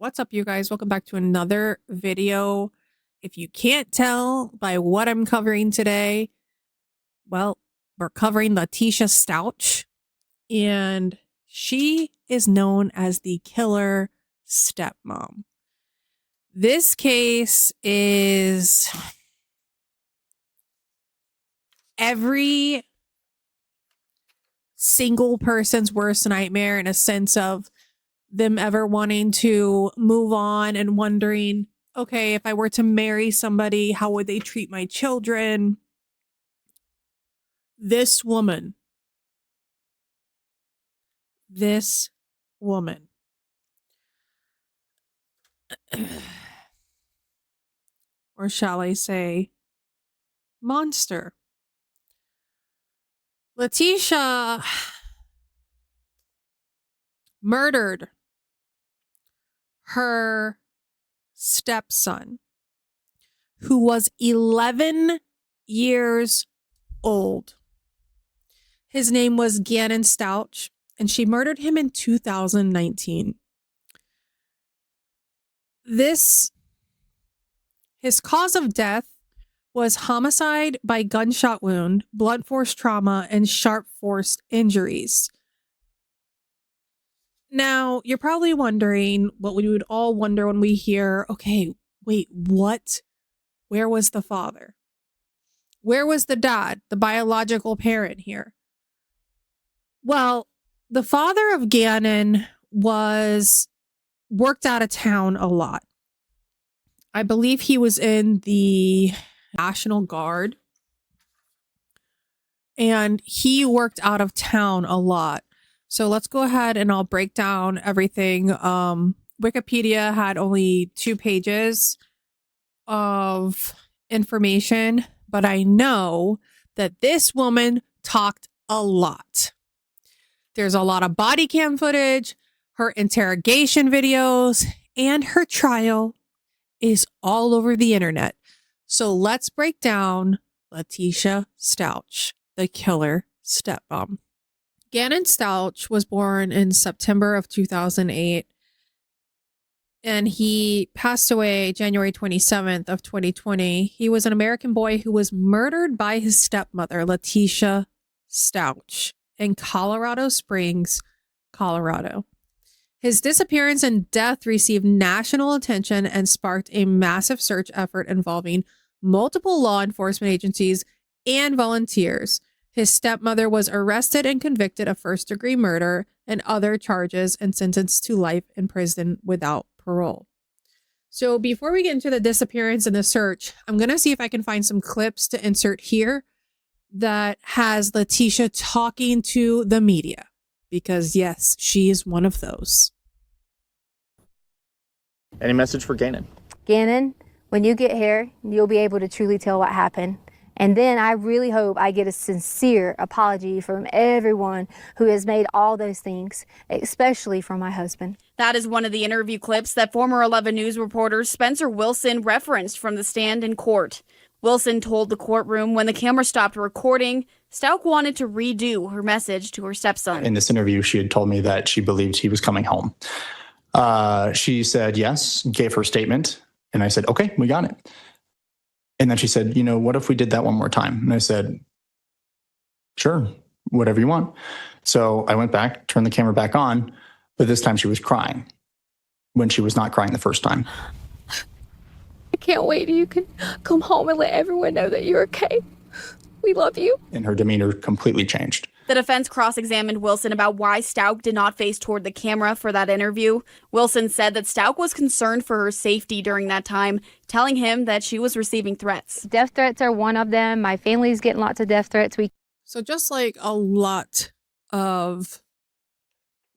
What's up, you guys? Welcome back to another video. If you can't tell by what I'm covering today, well, we're covering Letecia Stauch, and she is known as the killer stepmom. This case is every single person's worst nightmare, in a sense of them ever wanting to move on and wondering, okay, if I were to marry somebody, how would they treat my children? This woman, or shall I say, monster. Letecia murdered her stepson, who was 11 years old. His name was Stauch, and she murdered him in 2019. His cause of death was homicide by gunshot wound, blunt force trauma, and sharp force injuries. Now, you're probably wondering what we would all wonder when we hear, okay, wait, what? Where was the father? Where was the dad, the biological parent here? Well, the father of Gannon worked out of town a lot. I believe he was in the National Guard, and he worked out of town a lot. So let's go ahead and I'll break down everything. Wikipedia had only 2 pages of information, but I know that this woman talked a lot. There's a lot of body cam footage, her interrogation videos, and her trial is all over the internet. So let's break down Letecia Stauch, the killer stepmom. Gannon Stauch was born in September of 2008, and he passed away January 27th of 2020. He was an American boy who was murdered by his stepmother, Letecia Stauch, in Colorado Springs, Colorado. His disappearance and death received national attention and sparked a massive search effort involving multiple law enforcement agencies and volunteers. His stepmother was arrested and convicted of first-degree murder and other charges and sentenced to life in prison without parole. So before we get into the disappearance and the search, I'm going to see if I can find some clips to insert here that has Letecia talking to the media. Because yes, she is one of those. Any message for Gannon? Gannon, when you get here, you'll be able to truly tell what happened. And then I really hope I get a sincere apology from everyone who has made all those things, especially from my husband. That is one of the interview clips that former 11 News reporter Spencer Wilson referenced from the stand in court. Wilson told the courtroom when the camera stopped recording, Stauch wanted to redo her message to her stepson. In this interview, she had told me that she believed he was coming home. She said yes, gave her statement, and I said, okay, we got it. And then she said, you know, what if we did that one more time? And I said, sure, whatever you want. So I went back, turned the camera back on, but this time she was crying when she was not crying the first time. I can't wait till you can come home and let everyone know that you're okay. We love you. And her demeanor completely changed. The defense cross-examined Wilson about why Stauch did not face toward the camera for that interview. Wilson said that Stauch was concerned for her safety during that time, telling him that she was receiving threats. Death threats are one of them. My family's getting lots of death threats. So just like a lot of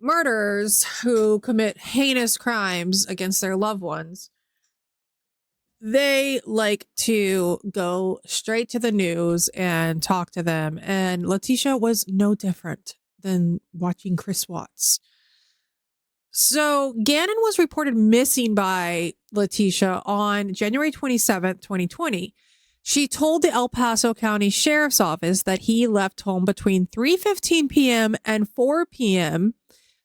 murderers who commit heinous crimes against their loved ones, they like to go straight to the news and talk to them. And Letecia was no different than watching Chris Watts. So Gannon was reported missing by Letecia on January 27th, 2020. She told the El Paso County Sheriff's Office that he left home between 3:15 p.m. and 4 p.m.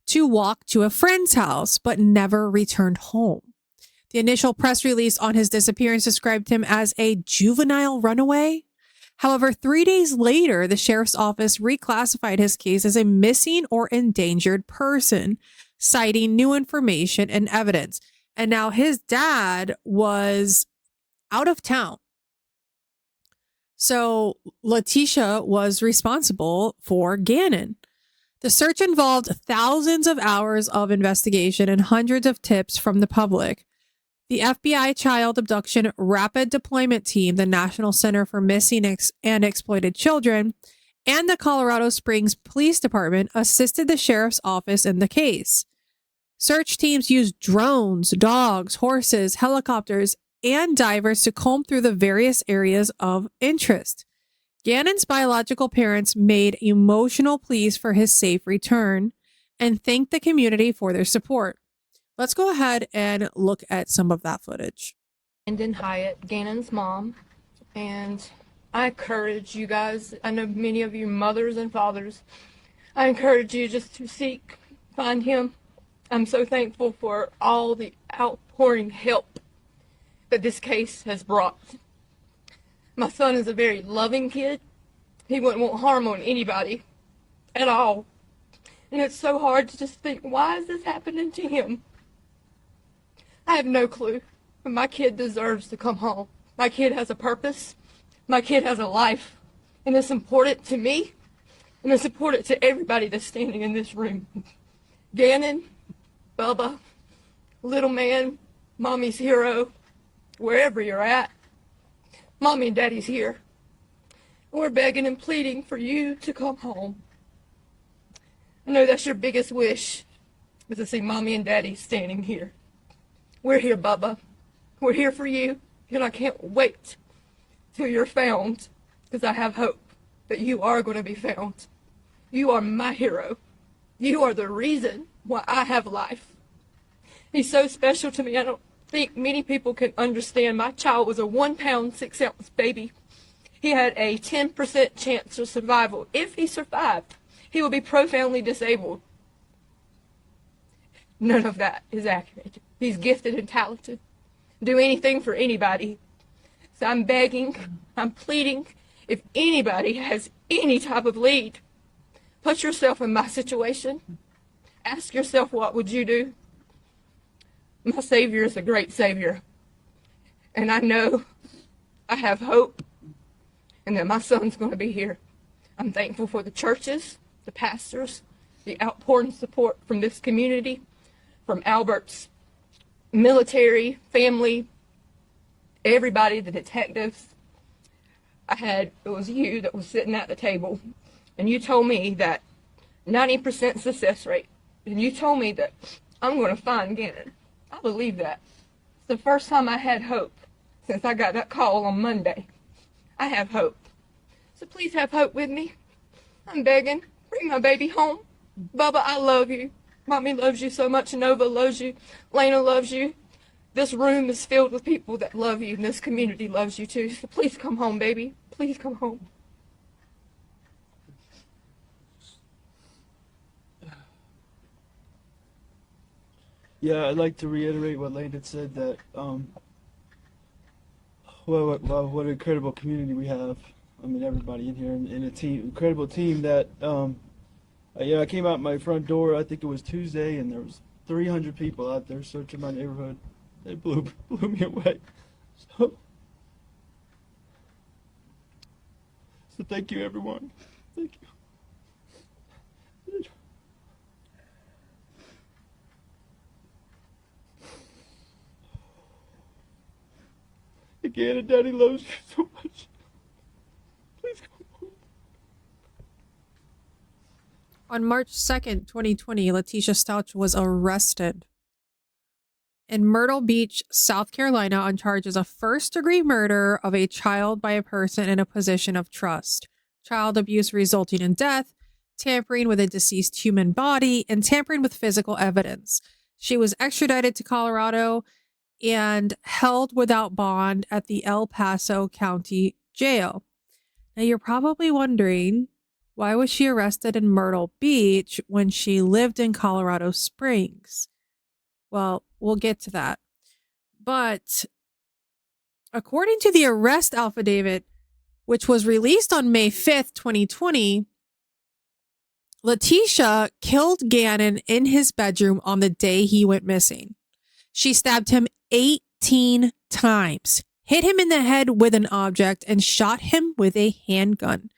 to walk to a friend's house, but never returned home. The initial press release on his disappearance described him as a juvenile runaway. However, 3 days later, the sheriff's office reclassified his case as a missing or endangered person, citing new information and evidence. And now his dad was out of town. So Letecia was responsible for Gannon. The search involved thousands of hours of investigation and hundreds of tips from the public. The FBI Child Abduction Rapid Deployment Team, the National Center for Missing and Exploited Children, and the Colorado Springs Police Department assisted the sheriff's office in the case. Search teams used drones, dogs, horses, helicopters, and divers to comb through the various areas of interest. Gannon's biological parents made emotional pleas for his safe return and thanked the community for their support. Let's go ahead and look at some of that footage. And Hyatt, Gannon's mom, and I encourage you guys, I know many of you mothers and fathers, I encourage you just to find him. I'm so thankful for all the outpouring help that this case has brought. My son is a very loving kid. He wouldn't want harm on anybody at all. And it's so hard to just think, why is this happening to him? I have no clue, but my kid deserves to come home. My kid has a purpose. My kid has a life. And it's important to me, and it's important to everybody that's standing in this room. Gannon, Bubba, little man, mommy's hero, wherever you're at, mommy and daddy's here. We're begging and pleading for you to come home. I know that's your biggest wish, is to see mommy and daddy standing here. We're here, Bubba. We're here for you, and I can't wait till you're found, because I have hope that you are going to be found. You are my hero. You are the reason why I have life. He's so special to me. I don't think many people can understand. My child was a 1 pound, 6 ounce baby. He had a 10% chance of survival. If he survived, he will be profoundly disabled. None of that is accurate. He's gifted and talented. Do anything for anybody. So I'm begging, I'm pleading, if anybody has any type of lead, put yourself in my situation. Ask yourself, what would you do? My Savior is a great Savior. And I know I have hope and that my son's going to be here. I'm thankful for the churches, the pastors, the outpouring support from this community, from Albert's military, family, everybody, the detectives. It was you that was sitting at the table, and you told me that 90% success rate, and you told me that I'm going to find Gannon. I believe that. It's the first time I had hope since I got that call on Monday. I have hope. So please have hope with me. I'm begging. Bring my baby home. Bubba, I love you. Mommy loves you so much. Nova loves you. Lena loves you. This room is filled with people that love you, and this community loves you too. So please come home, baby. Please come home. Yeah, I'd like to reiterate what Lane had said, that what an incredible community we have. I mean, everybody in here, and a team, incredible team that, I came out my front door, I think it was Tuesday, and there was 300 people out there searching my neighborhood. They blew me away. So thank you, everyone. Thank you. Again, and Daddy loves you so much. Please come home. On March 2nd, 2020, Letecia Stauch was arrested in Myrtle Beach, South Carolina, on charges of first-degree murder of a child by a person in a position of trust, child abuse resulting in death, tampering with a deceased human body, and tampering with physical evidence. She was extradited to Colorado and held without bond at the El Paso County Jail. Now, you're probably wondering, Why was she arrested in Myrtle Beach when she lived in Colorado Springs? Well, we'll get to that. But according to the arrest affidavit, which was released on May 5th, 2020, Letecia killed Gannon in his bedroom on the day he went missing. She stabbed him 18 times, hit him in the head with an object, and shot him with a handgun.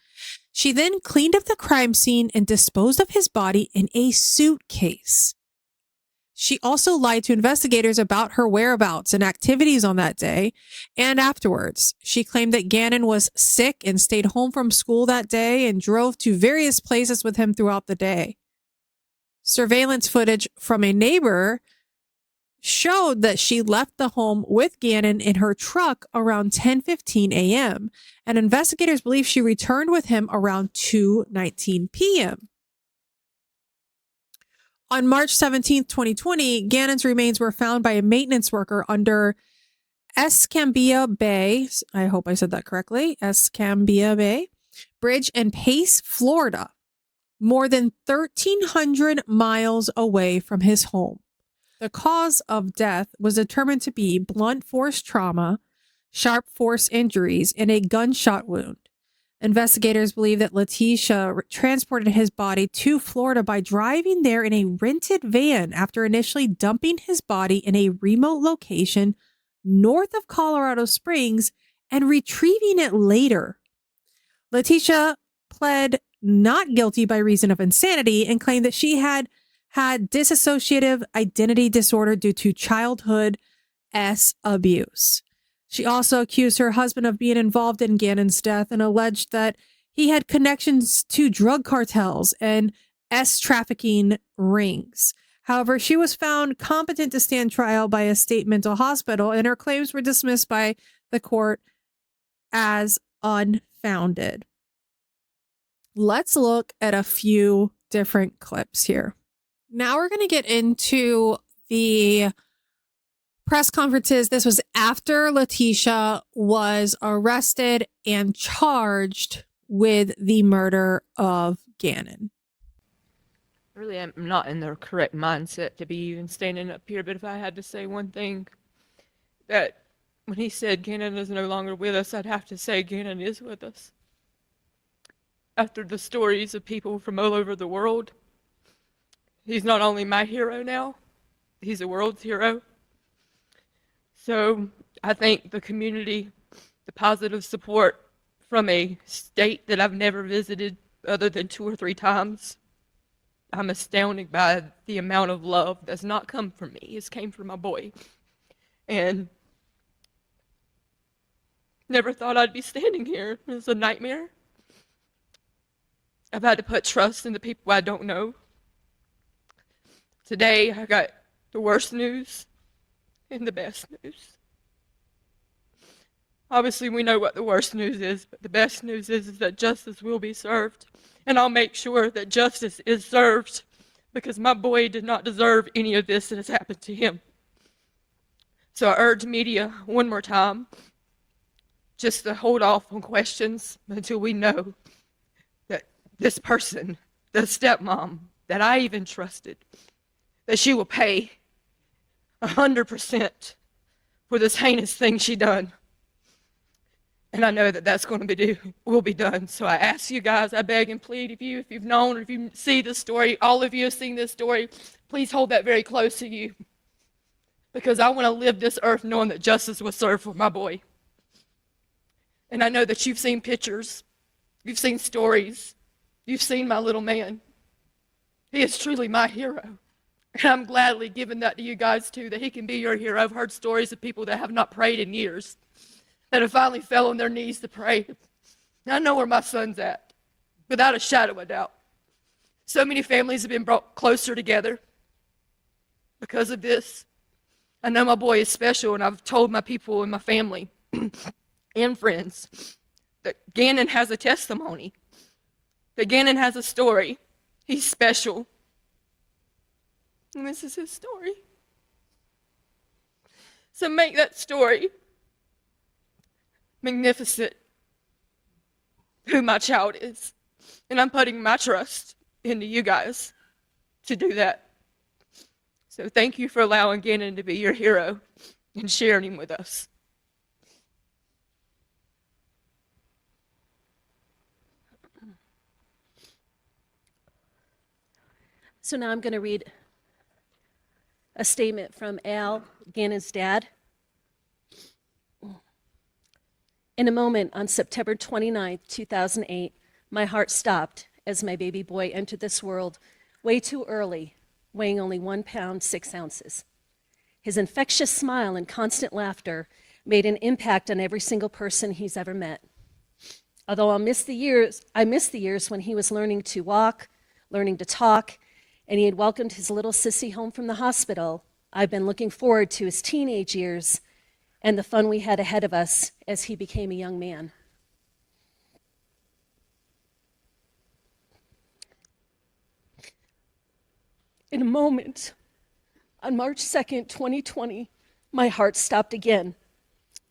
She then cleaned up the crime scene and disposed of his body in a suitcase. She also lied to investigators about her whereabouts and activities on that day and afterwards. She claimed that Gannon was sick and stayed home from school that day and drove to various places with him throughout the day. Surveillance footage from a neighbor showed that she left the home with Gannon in her truck around 10:15 a.m., and investigators believe she returned with him around 2:19 p.m. On March 17, 2020, Gannon's remains were found by a maintenance worker under Escambia Bay, I hope I said that correctly, Escambia Bay Bridge in Pace, Florida, more than 1,300 miles away from his home. The cause of death was determined to be blunt force trauma, sharp force injuries, and a gunshot wound. Investigators believe that Letecia transported his body to Florida by driving there in a rented van after initially dumping his body in a remote location north of Colorado Springs and retrieving it later. Letecia pled not guilty by reason of insanity and claimed that she had dissociative identity disorder due to childhood abuse. She also accused her husband of being involved in Gannon's death and alleged that he had connections to drug cartels and trafficking rings. However, she was found competent to stand trial by a state mental hospital, and her claims were dismissed by the court as unfounded. Let's look at a few different clips here. Now we're going to get into the press conferences. This was after Letecia was arrested and charged with the murder of Gannon. Really, I'm not in the correct mindset to be even standing up here, but if I had to say one thing, that when he said Gannon is no longer with us, I'd have to say Gannon is with us. After the stories of people from all over the world, he's not only my hero now, he's the world's hero. So I think the community, the positive support from a state that I've never visited other than 2 or 3 times, I'm astounded by the amount of love that's not come from me. It's came from my boy. And never thought I'd be standing here. It's a nightmare. I've had to put trust in the people I don't know. Today, I got the worst news and the best news. Obviously, we know what the worst news is, but the best news is that justice will be served. And I'll make sure that justice is served, because my boy did not deserve any of this that has happened to him. So I urge media one more time just to hold off on questions until we know that this person, the stepmom that I even trusted, that she will pay 100% for this heinous thing she done. And I know that that's going to will be done. So I ask you guys, I beg and plead, if you've known, or if you see this story, all of you have seen this story, please hold that very close to you. Because I want to live this earth knowing that justice was served for my boy. And I know that you've seen pictures, you've seen stories, you've seen my little man. He is truly my hero. And I'm gladly giving that to you guys too, that he can be your hero. I've heard stories of people that have not prayed in years, that have finally fell on their knees to pray. And I know where my son's at, without a shadow of a doubt. So many families have been brought closer together because of this. I know my boy is special, and I've told my people and my family and friends that Gannon has a testimony, that Gannon has a story. He's special. And this is his story. So make that story magnificent, who my child is. And I'm putting my trust into you guys to do that. So thank you for allowing Gannon to be your hero and sharing him with us. So now I'm going to read a statement from Al, Gannon's dad. In a moment on September 29th, 2008, my heart stopped as my baby boy entered this world way too early, weighing only 1 pound, 6 ounces. His infectious smile and constant laughter made an impact on every single person he's ever met. Although I miss the years when he was learning to walk, learning to talk, and he had welcomed his little sissy home from the hospital, I've been looking forward to his teenage years and the fun we had ahead of us as he became a young man. In a moment, on March 2nd, 2020, my heart stopped again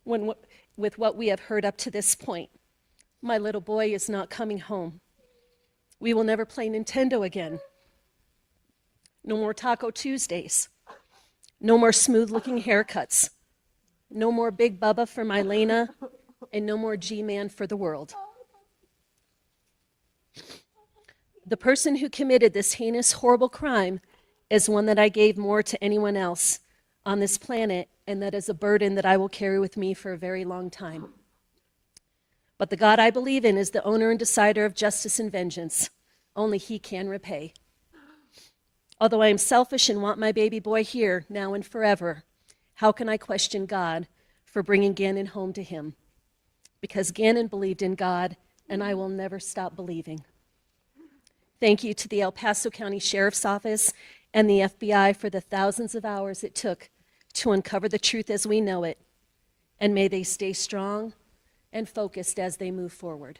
with what we have heard up to this point. My little boy is not coming home. We will never play Nintendo again. No more Taco Tuesdays. No more smooth-looking haircuts. No more Big Bubba for my Lena, and no more G-Man for the world. The person who committed this heinous, horrible crime is one that I gave more to anyone else on this planet, and that is a burden that I will carry with me for a very long time. But the God I believe in is the owner and decider of justice and vengeance. Only he can repay. Although I am selfish and want my baby boy here, now and forever, how can I question God for bringing Gannon home to him? Because Gannon believed in God, and I will never stop believing. Thank you to the El Paso County Sheriff's Office and the FBI for the thousands of hours it took to uncover the truth as we know it, and may they stay strong and focused as they move forward.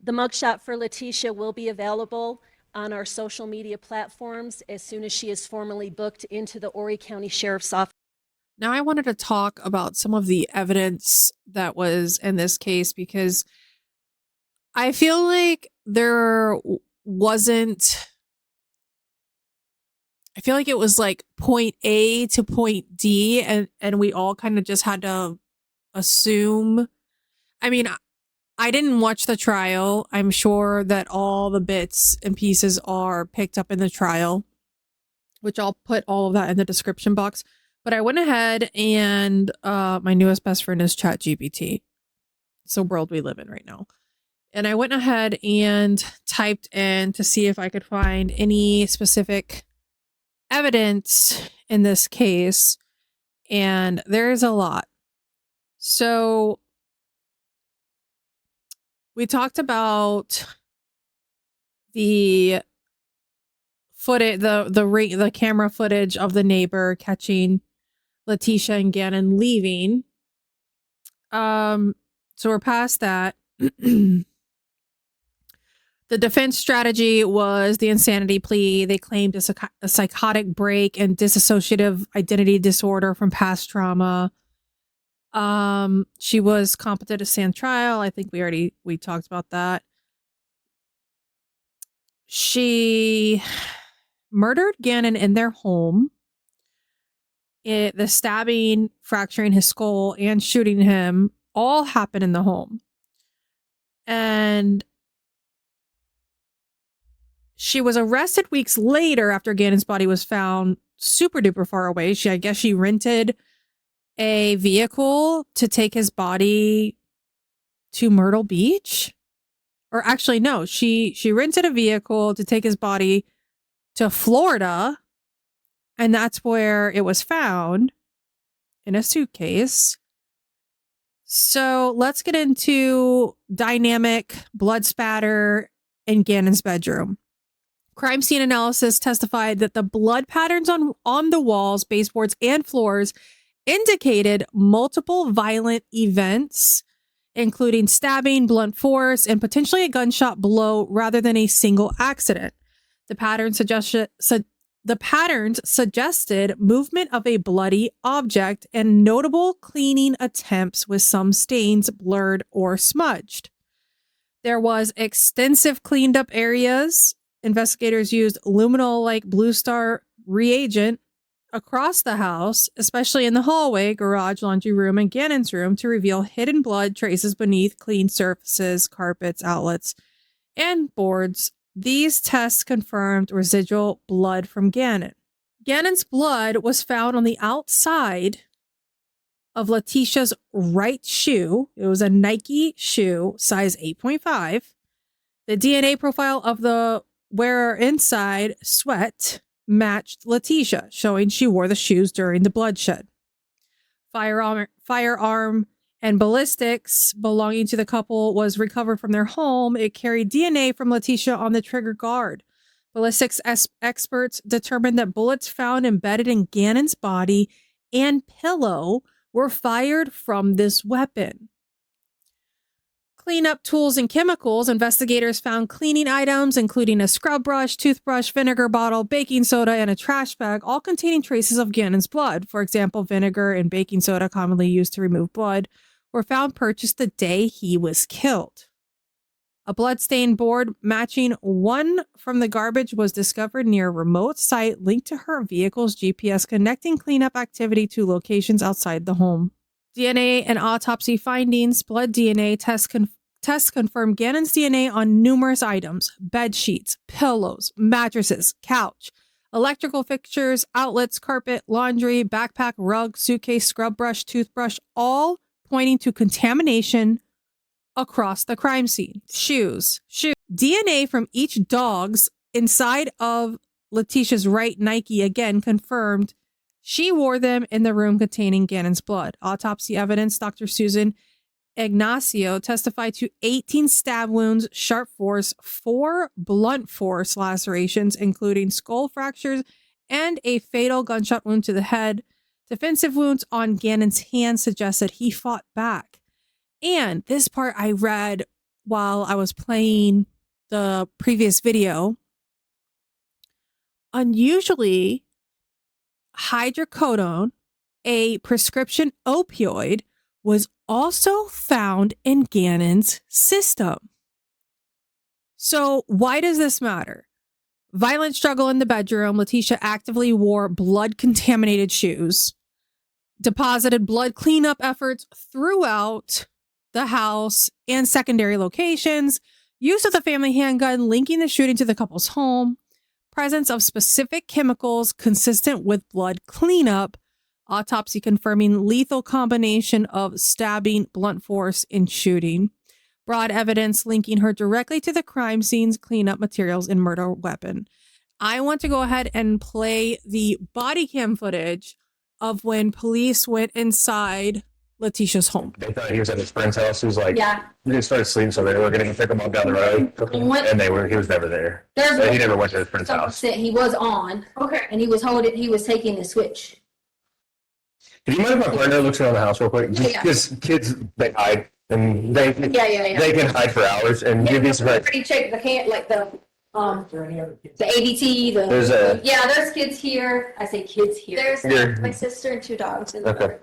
The mugshot for Letecia will be available on our social media platforms as soon as she is formally booked into the Horry County Sheriff's Office. Now I wanted to talk about some of the evidence that was in this case, because I feel like I feel like it was like point A to point D, and we all kind of just had to assume. I mean, I didn't watch the trial. I'm sure that all the bits and pieces are picked up in the trial, which I'll put all of that in the description box. But I went ahead and my newest best friend is ChatGPT. It's the world we live in right now. And I went ahead and typed in to see if I could find any specific evidence in this case. And there's a lot. So we talked about the footage, the camera footage of the neighbor catching Letecia and Gannon leaving. So we're past that. The defense strategy was the insanity plea. They claimed a psychotic break and dissociative identity disorder from past trauma. She was competent to stand trial. I think we talked about that. She murdered Gannon in their home. The stabbing, fracturing his skull, and shooting him all happened in the home. And she was arrested weeks later after Gannon's body was found super duper far away. I guess she rented a vehicle to take his body to Myrtle Beach. Or actually, no, she rented a vehicle to take his body to Florida. And that's where it was found, in a suitcase. So let's get into dynamic blood spatter in Gannon's bedroom. Crime scene analysis testified that the blood patterns on the walls, baseboards, and floors indicated multiple violent events, including stabbing, blunt force, and potentially a gunshot blow rather than a single accident. The pattern The patterns suggested movement of a bloody object and notable cleaning attempts with some stains blurred or smudged. There was extensive cleaned up areas. Investigators used luminol-like Blue Star reagent across the house, especially in the hallway, garage, laundry room, and Gannon's room, to reveal hidden blood traces beneath clean surfaces, carpets, outlets, and boards. These tests confirmed residual blood from Gannon. Gannon's blood was found on the outside of Letecia's right shoe. It was a Nike shoe, size 8.5. The DNA profile of the wearer inside sweat matched Letecia, showing she wore the shoes during the bloodshed. Firearm and ballistics belonging to the couple was recovered from their home. It carried DNA from Letecia on the trigger guard. Ballistics experts determined that bullets found embedded in Gannon's body and pillow were fired from this weapon. Cleanup tools and chemicals. Investigators found cleaning items, including a scrub brush, toothbrush, vinegar bottle, baking soda, and a trash bag, all containing traces of Gannon's blood. For example, vinegar and baking soda, commonly used to remove blood, were found purchased the day he was killed. A bloodstained board matching one from the garbage was discovered near a remote site linked to her vehicle's GPS, connecting cleanup activity to locations outside the home. DNA and autopsy findings. Blood DNA tests confirmed Gannon's DNA on numerous items: bed sheets, pillows, mattresses, couch, electrical fixtures, outlets, carpet, laundry, backpack, rug, suitcase, scrub brush, toothbrush, all pointing to contamination across the crime scene. Shoes. DNA from each dog's inside of Letecia's right Nike again confirmed she wore them in the room containing Gannon's blood. Autopsy evidence. Dr. Susan Ignacio testified to 18 stab wounds, sharp force, 4 blunt force lacerations, including skull fractures and a fatal gunshot wound to the head. Defensive wounds on Gannon's hand suggest that he fought back. And this part I read while I was playing the previous video. Unusually, hydrocodone, a prescription opioid, was also found in Gannon's system. So why does this matter? Violent struggle in the bedroom. Letecia actively wore blood-contaminated shoes. Deposited blood cleanup efforts throughout the house and secondary locations. Use of the family handgun linking the shooting to the couple's home. Presence of specific chemicals consistent with blood cleanup. Autopsy confirming lethal combination of stabbing, blunt force, and shooting. Broad evidence linking her directly to the crime scene's cleanup materials and murder weapon. I want to go ahead and play the body cam footage of when police went inside Letecia's home. They thought he was at his friend's house. He was like, Yeah. he just started sleeping, so they were going to pick him up down the road. And he was never there. So he never went to his friend's house. He was on. Okay. And he was taking the switch. Do you mind if my partner looks around the house real quick? Yeah. Because kids, they hide. And they can hide for hours. And you'd be surprised. Pretty check the ADT, there's kids here. I say kids here. There's my sister and 2 dogs in the Okay.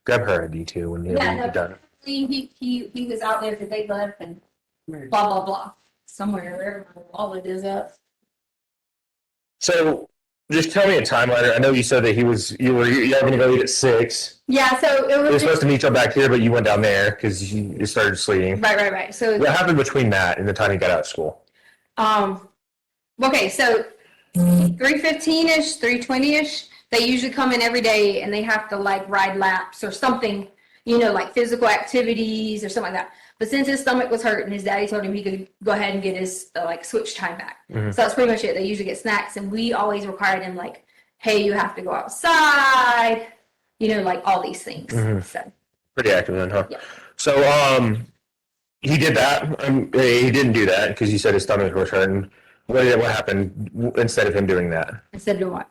Grab her ID too when you're done. He was out there because they left and blah blah blah. Somewhere wherever my wallet is up. So just tell me a timeline. I know you said that you were going to go eat at 6. Yeah, so it was You're supposed to meet y'all back here, but you went down there because you started sleeping. Right. So what happened between that and the time you got out of school? Okay, so 3:15ish, 3:20ish, they usually come in every day and they have to like ride laps or something, like physical activities or something like that. But since his stomach was hurting, his daddy told him he could go ahead and get his switch time back. Mm-hmm. So that's pretty much it. They usually get snacks, and we always required him like, hey, you have to go outside, like all these things. Mm-hmm. So pretty active then, huh? Yeah. So he did that. He didn't do that because you said his stomach was hurting. What happened instead of him doing that? Instead of what?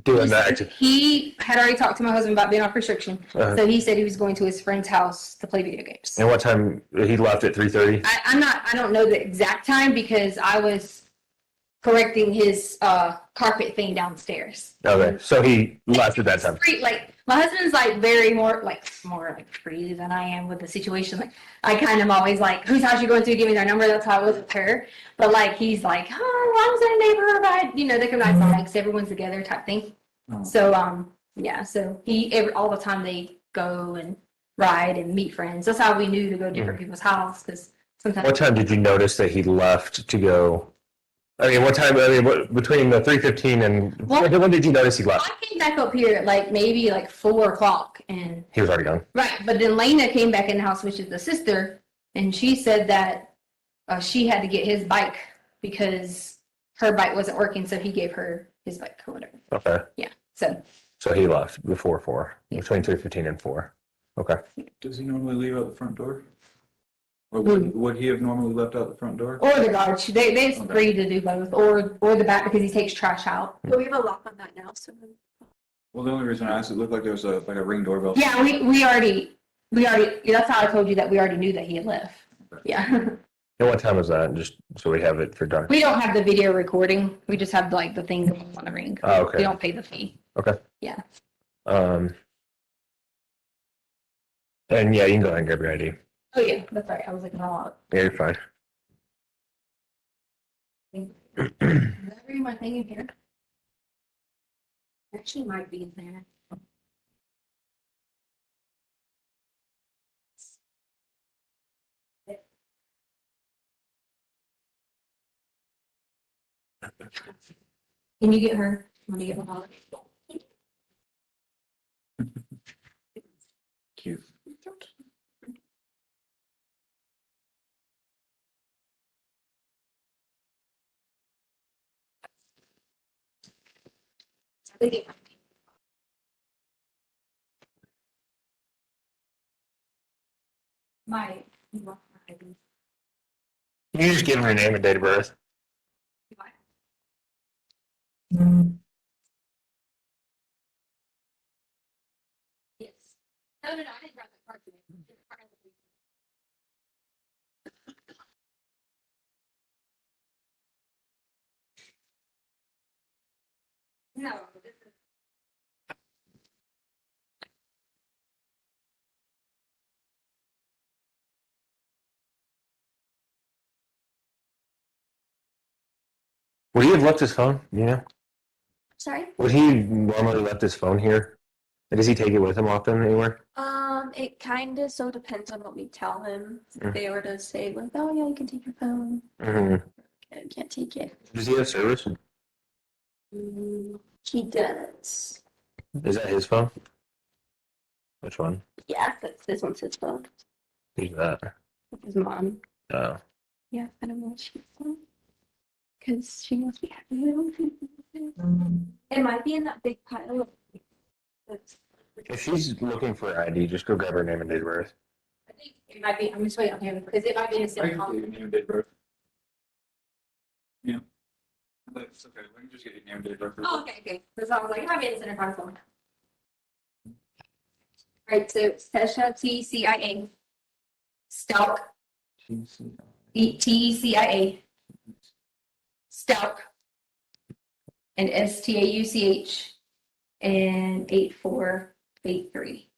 Doing that. He had already talked to my husband about being off restriction. So he said he was going to his friend's house to play video games. And what time he left at 3:30? I don't know the exact time because I was correcting his carpet thing downstairs. Okay, so he left at that time. Like my husband's like very more like free than I am with the situation. Like I kind of always like, whose house you going to? Give me their number. That's how I was with her. But like he's like, oh, I was in a neighborhood ride. You know, they can ride bikes. Everyone's together type thing. So yeah. So all the time they go and ride and meet friends. That's how we knew to go to different people's house because sometimes. What time did you notice that he left to go? I mean, what time? I mean, between the 3:15 and when did you notice he left? I came back up here at like maybe like 4 o'clock and He was already gone. right, but then Lena came back in the house, which is the sister, and she said that she had to get his bike because her bike wasn't working, so he gave her his bike or whatever. Okay. Yeah, so he left before 4, between 3:15 and 4. Okay. Does he normally leave out the front door? Or would he have normally left out the front door? or the garage. They agree to do both, or the back because he takes trash out. But we have a lock on that now, so. Well, the only reason I asked, it looked like there was a ring doorbell. Yeah, we already. That's how I told you that we already knew that he had left. Yeah. And what time was that? Just so we have it for dark. We don't have the video recording. We just have like the thing going on the ring. Oh, okay. We don't pay the fee. Okay. Yeah. And yeah, you can go ahead and grab your ID. Oh yeah, that's right. I was looking all out. Yeah, you're fine. Is that really my thing in here? Actually, might be in there. Can you get her? Want to get her? Cute. My. You just give him your name and date of birth. Yes. No, I didn't grab the card today. No, this is. Would he have left his phone? Yeah. Sorry? Would he normally left his phone here? Does he take it with him often anywhere? It kind of so depends on what we tell him. Mm. If they were to say like, oh yeah, you can take your phone. Mm-hmm. I can't take it. Does he have service? He does. Is that his phone? Which one? Yeah, this one's his phone. Who's that? His mom. Oh. Yeah, I don't know what she's on. Because she must be happy. It might be in that big pile of. If she's looking for ID, just go grab her name and date of birth. I think it might be. I'm just waiting on him because it might be in the I same can column. get your name and date of birth. Yeah. That's okay. We can just get your name and date of birth. Oh, okay. Because I was like, it might be in the center console. Right, so Tesha, TCIA. Stauch, TCIA. Stauch. And STAUCH. And 8483.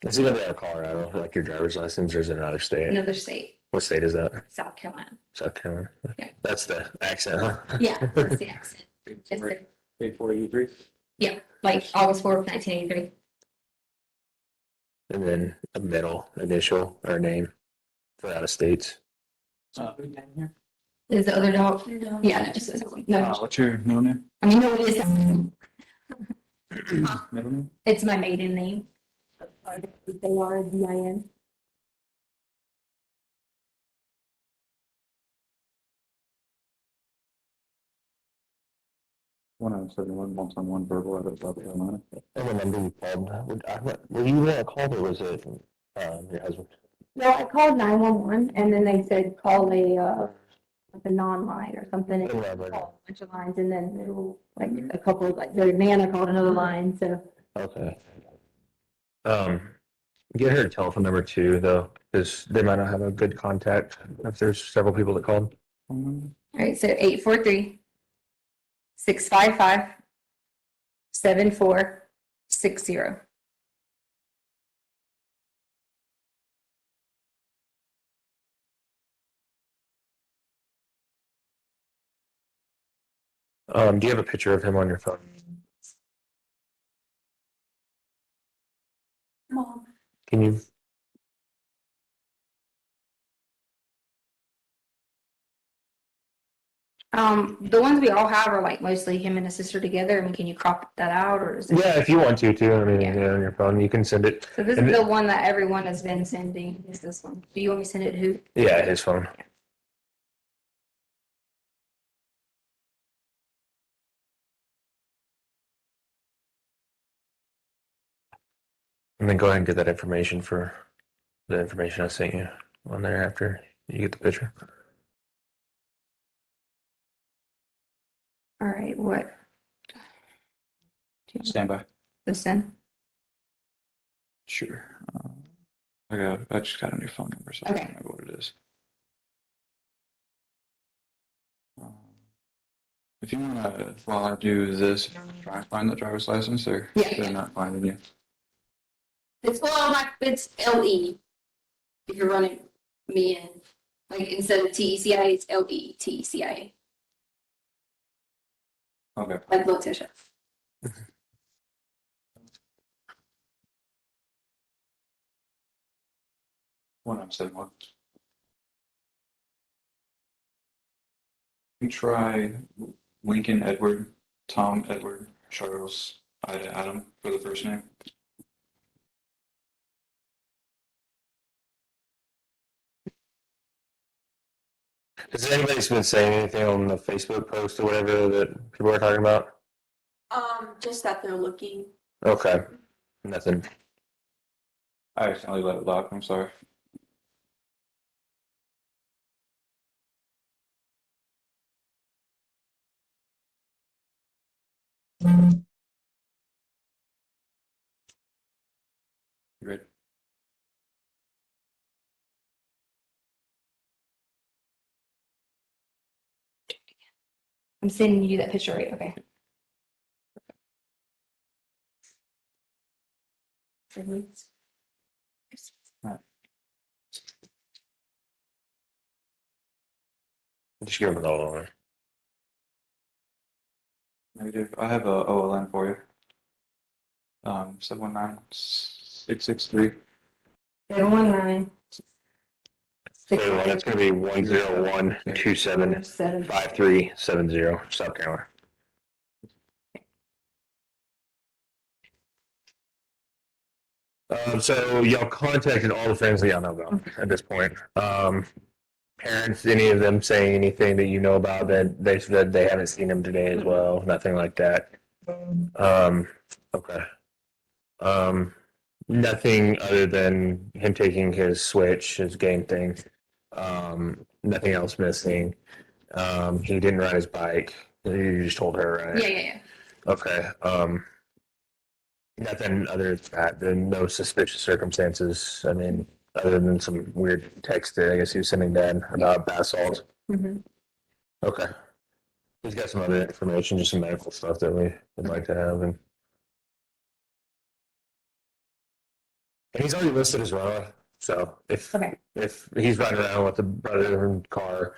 Is it gonna be out of Colorado, like your driver's license, or is it another state? Another state, What state is that? South Carolina. South Carolina. Yeah. That's the accent, huh? Yeah, that's the accent. Yes, sir. 8483. Yeah, like August 4th, 1983. And then a middle initial or name for out of states. Is the other dog? No. Yeah, no, just no. What's your middle name? I mean, no, it is. Middle name? It's my maiden name. ARDIN. 171 1 verbal out of South Carolina. And the number you called, were you the one that called, or was it your husband? No, I called 911 and then they said call a like a non-line or something. And Yeah, called but- a bunch of lines and then it will, like a couple of like their Nana called another line. So Okay. Get her telephone number too, though, because they might not have a good contact if there's several people that called. all right, so 843 655-7460. Do you have a picture of him on your phone? Mom. Can you? The ones we all have are like mostly him and his sister together. I mean, can you crop that out or is it? Yeah, if you want to too. I mean, Yeah. on your phone, you can send it. So this And is the one that everyone has been sending, is this one. Do you want me to send it to who? Yeah, his phone. And then go ahead and get that information for the information I sent you on there after you get the picture. All right, what? Stand by. Listen. Sure. I just got a new phone number, so I Okay. don't remember what it is. If you want to, while I do this, try and find the driver's license, or Yeah. they're not finding you. It's it's LE. If you're running me in, like instead of TECIA, it's LETCIA, Okay. like Letecia. One I'm saying one. You try Lincoln Edward, Tom Edward, Charles, Ida Adam for the first name. Has anybody been saying anything on the Facebook post or whatever that people are talking about? Just that they're looking. Okay. Nothing. I accidentally let it lock. I'm sorry. You ready? I'm sending you that picture, right? Okay. Just give them the all over. Negative. I have a OLN for you. 719-663. 719. That's going to be 101275370, South Carolina. So y'all contacted all the friends that y'all know about at this point. Parents, any of them saying anything that you know about that they said they haven't seen him today as well? Nothing like that. Okay. Nothing other than him taking his Switch, his game thing. Nothing else missing. He didn't ride his bike. You just told her, right? Yeah. Okay. Nothing other than that. No suspicious circumstances. I mean, other than some weird text that I guess he was sending Dad about bath salts. Mm-hmm. Okay. He's got some other information, just some medical stuff that we would like to have. And he's already listed as runner. So if he's riding around with the brother in the car,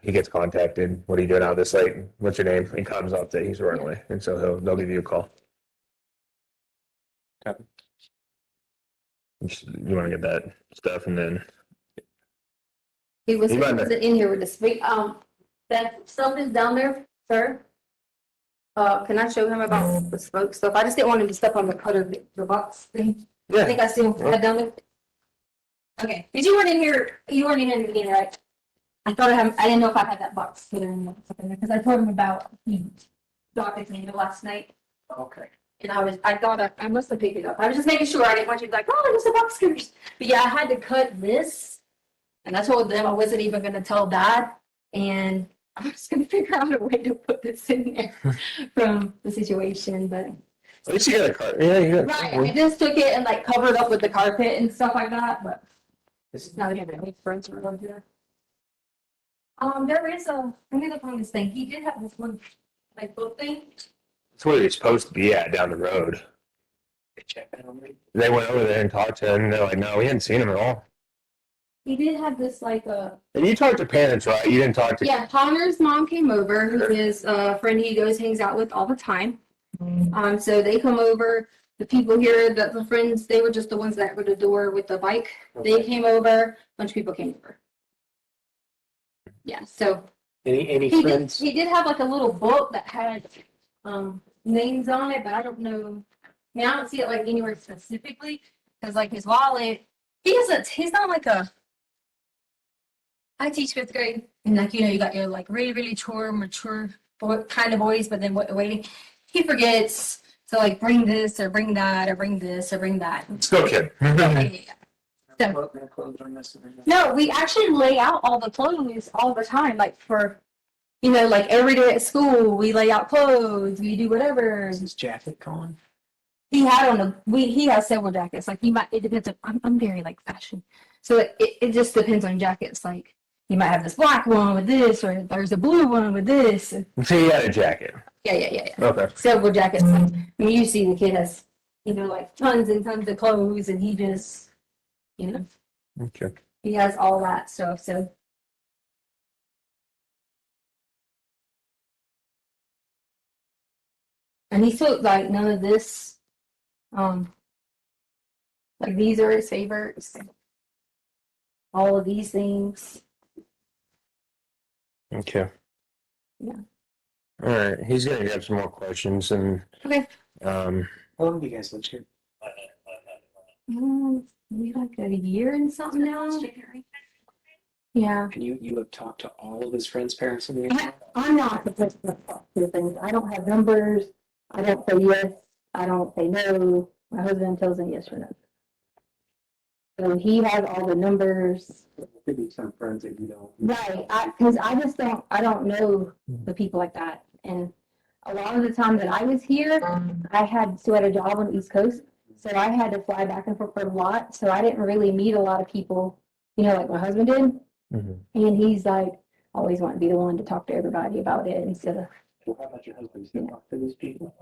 he gets contacted. What are you doing out this late? What's your name? He comes up that he's a runaway. And so they'll give you a call. Copy. You want to get that stuff and then He wasn't might- in here with the speak. That stuff is down there, sir. Can I show him about the smoke stuff? I just didn't want him to step on the cutter, the box thing. I think I see him head down there. Okay, did you weren't in here? You weren't in the beginning, right? I thought I didn't know if I had that box put in there because I told him about Dr. Tango last night. Okay. And I thought I must have picked it up. I was just making sure I didn't want you to be like, oh, there's the box cutters. But yeah, I had to cut this. And I told them I wasn't even going to tell Dad. And I was going to figure out a way to put this in there from the situation. But at least you got a car. Yeah, you got right, I just took it and like covered up with the carpet and stuff like that. But it's not going to make friends around here. There is a, I need to find this thing. He did have this one like book thing. That's where you're supposed to be at down the road. They went over there and talked to him, and they're like, no, we hadn't seen him at all. He did have this like a. And you talked to parents, right? You didn't talk to. Yeah, Connor's mom came over, who is a friend he goes hangs out with all the time. So they come over. The people here, the friends, they were just the ones that were the door with the bike. They came over. A bunch of people came over. Yeah. So. Any He friends? did have like a little book that had names on it, but I don't know. I mean, I don't see it like anywhere specifically because like his wallet, he's not like a. I teach fifth grade, and like you got your like really mature boy, kind of boys, but then waiting, he forgets to like bring this or bring that or bring this or bring that. Still kid. So, no, we actually lay out all the clothes all the time, like for, like every day at school, we lay out clothes, we do whatever. Is his jacket gone? He had he has several jackets. Like it depends on, I'm very like fashion. So it just depends on jackets. Like he might have this black one with this, or there's a blue one with this. So he had a jacket. Yeah. Okay. Several jackets. I mean, you see the kid has, like tons and tons of clothes, and he just, Okay. he has all that stuff. So. And he took like none of this. Like these are his favorites. All of these things. Okay. Yeah. All right. He's gonna grab some more questions and. Okay. How long have you guys lived here? Maybe like a year and something now. Yeah. And you have talked to all of his friends' parents in the area? I'm not the person that talks to things. I don't have numbers. I don't say yes. I don't say no. My husband tells me yes or no. So he has all the numbers. There could be some friends that you don't. Right. Because I don't know the people like that. And a lot of the time that I was here, I had a job on the East Coast. So I had to fly back and forth a lot. So I didn't really meet a lot of people, like my husband did. Mm-hmm. And he's like, always want to be the one to talk to everybody about it instead of. Well, how about your husband? He's been talk to these people?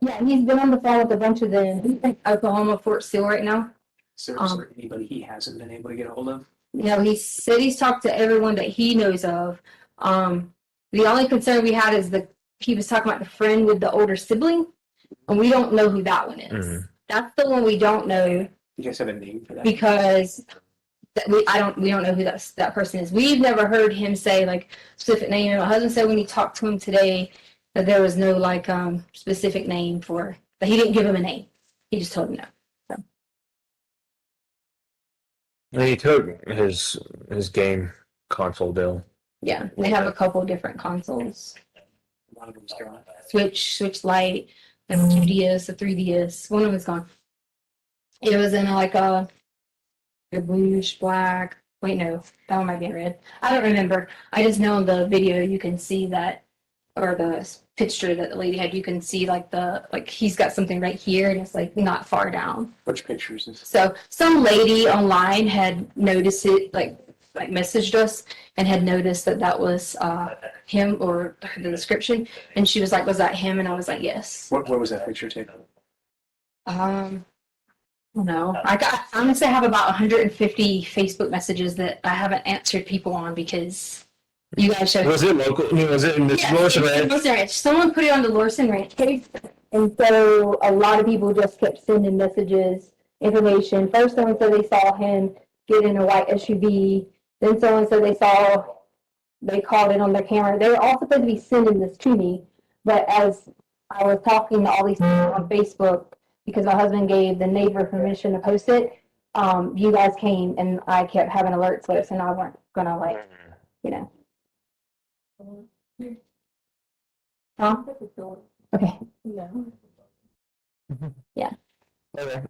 Yeah, he's been on the phone with a bunch of them. He's in Oklahoma, Fort Sill right now. Is there anybody he hasn't been able to get a hold of? He said he's talked to everyone that he knows of. The only concern we had is he was talking about the friend with the older sibling, and we don't know who that one is. Mm-hmm. That's the one we don't know. You guys have a name for that? Because we don't know who that person is. We've never heard him say like specific name. And my husband said when he talked to him today that there was no like specific name that he didn't give him a name. He just told him no. So. And he took his game console deal. Yeah, they have a couple different consoles. One of them's gone. Switch Lite, and 2DS, a 3DS. One of them's gone. It was in like a bluish black. Wait, no, that one might be in red. I don't remember. I just know in the video you can see that, or the picture that the lady had. You can see like he's got something right here, and it's like not far down. Which pictures is? So some lady online had noticed it, like messaged us and had noticed that was him or the description, and she was like, "Was that him?" And I was like, "Yes." Where was that picture taken? No, I honestly have about 150 Facebook messages that I haven't answered people on because you guys showed. Was it local? Was it in this Lorson Ranch? Lorson Ranch. Someone put it on the Lorson Ranch page, and so a lot of people just kept sending messages, information. First, someone said they saw him get in a white SUV. Then someone said they called it on their camera. They were all supposed to be sending this to me, but as I was talking to all these people on Facebook, because my husband gave the neighbor permission to post it, you guys came and I kept having alerts lists, and I weren't gonna Huh? Okay. Yeah. Okay.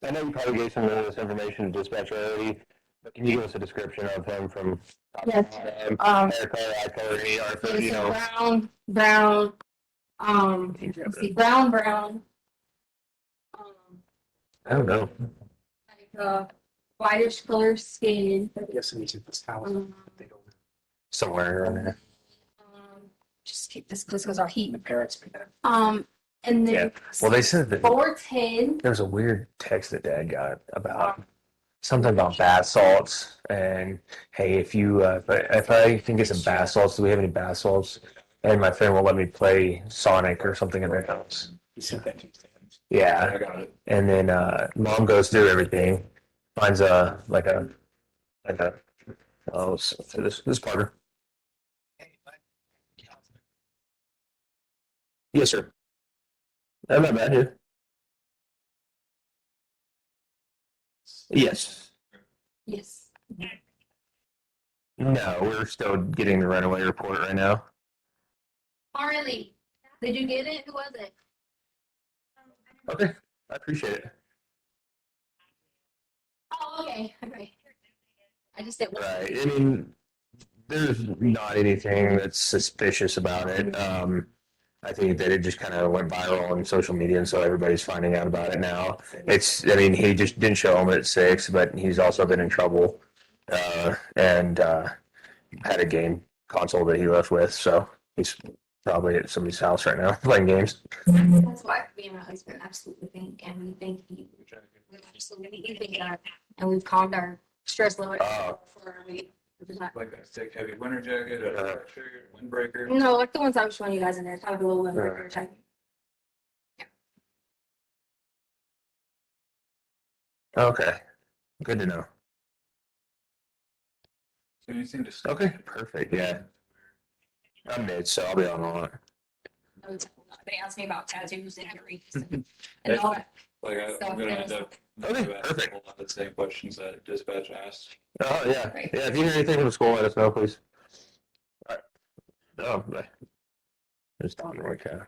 I know you probably gave some of this information to dispatcher already, but can you give us a description of him from Yes. hair color, eye color, any art, So it's brown, let's see, brown, I don't know. like whitish color skin. I'm guessing he's in this house. They don't. Somewhere around there. Just keep this close because our heat. The parents. And then Yeah. Well, they said that 410. there was a weird text that Dad got about something about bath salts, and hey, if you if I can get some bath salts, do we have any bath salts? And my friend will let me play Sonic or something in their house. He sent that to me. Yeah. I got it. And then Mom goes through everything, finds oh, so this is Parker. Yes, sir. I'm not bad here. Yes. Yes. No, we're still getting the runaway report right now. Harley, did you get it? Who was it? Okay, I appreciate it. Oh, okay. Okay. I just didn't. Right. I mean, there's not anything that's suspicious about it. I think that it just kind of went viral on social media, and so everybody's finding out about it now. I mean, he just didn't show home at 6, but he's also been in trouble and had a game console that he left with, so he's probably at somebody's house right now playing games. That's why me and my husband absolutely think, and we think we absolutely think that, and we've calmed our stress level for a week. Like a thick, heavy winter jacket, a windbreaker. No, like the ones I was showing you guys in there, kind of a little windbreaker jacket. Okay, good to know. So you seem to. Okay, perfect. Yeah, I'm mid, so I'll be on a lot. They asked me about tattoos and earrings and all that. Like I'm gonna end up. Okay, perfect. A lot of the same questions that dispatch asked. Oh yeah, yeah. If you hear anything from the school, let us know, please. All right. Oh, there's Don Roycat.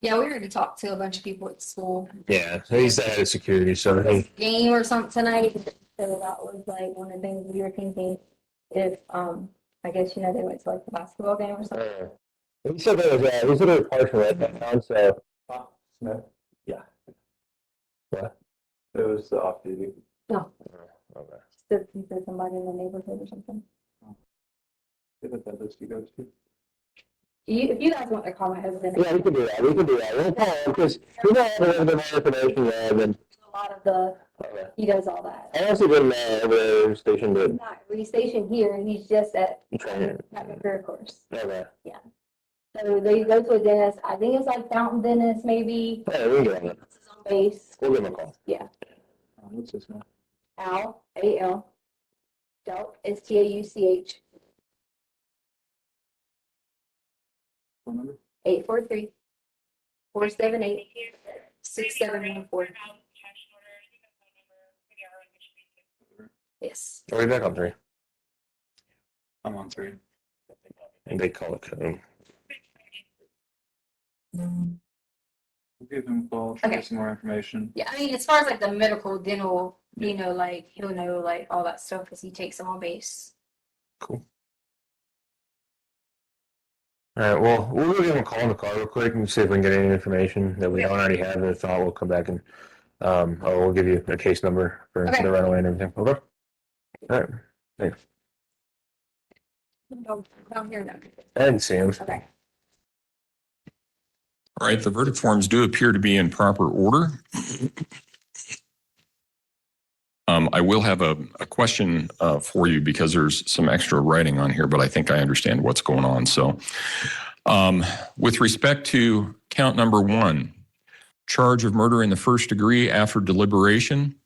Yeah, we already talked to a bunch of people at school. Yeah, he's the head of security, so he. Game or something tonight. So that was like one of the things we were thinking. If I guess they went to like the basketball game or something. He said there was he said there was partial right now, so. Smith. Yeah. What? It was the off duty. No. Okay. Just if there's somebody in the neighborhood or something. That list you go to. If you guys want to call my husband. Yeah, we can do that. We'll call him because we don't have a little bit more information there than. A lot of the. Okay. He does all that. I also been over stationed at. Not really stationed here. He's just at training. at the career course. Okay. Yeah. So they go to a dentist. I think it's like Fountain Dentist, maybe. Yeah, we can get on it. On base. We'll give him a call. Yeah. What's his name? Al, A-L. Stauch, S-T-A-U-C-H. Phone number? 843-478-6714. Yes. Are we back on 3? I'm on 3. And they call it code. We'll give him a call, try to get some more information. Yeah, I mean, as far as like the medical, dental, like he'll know like all that stuff because he takes them on base. Cool. All right, well, we'll go give him a call in the car real quick and see if we can get any information that we don't already have. And if not, we'll come back and we'll give you a case number for the runaway and everything. Okay. All right. Thanks. Down here, no. I didn't see him. Okay. All right, the verdict forms do appear to be in proper order. I will have a question for you because there's some extra writing on here, but I think I understand what's going on. So with respect to count number 1, charge of murder in the first degree after deliberation,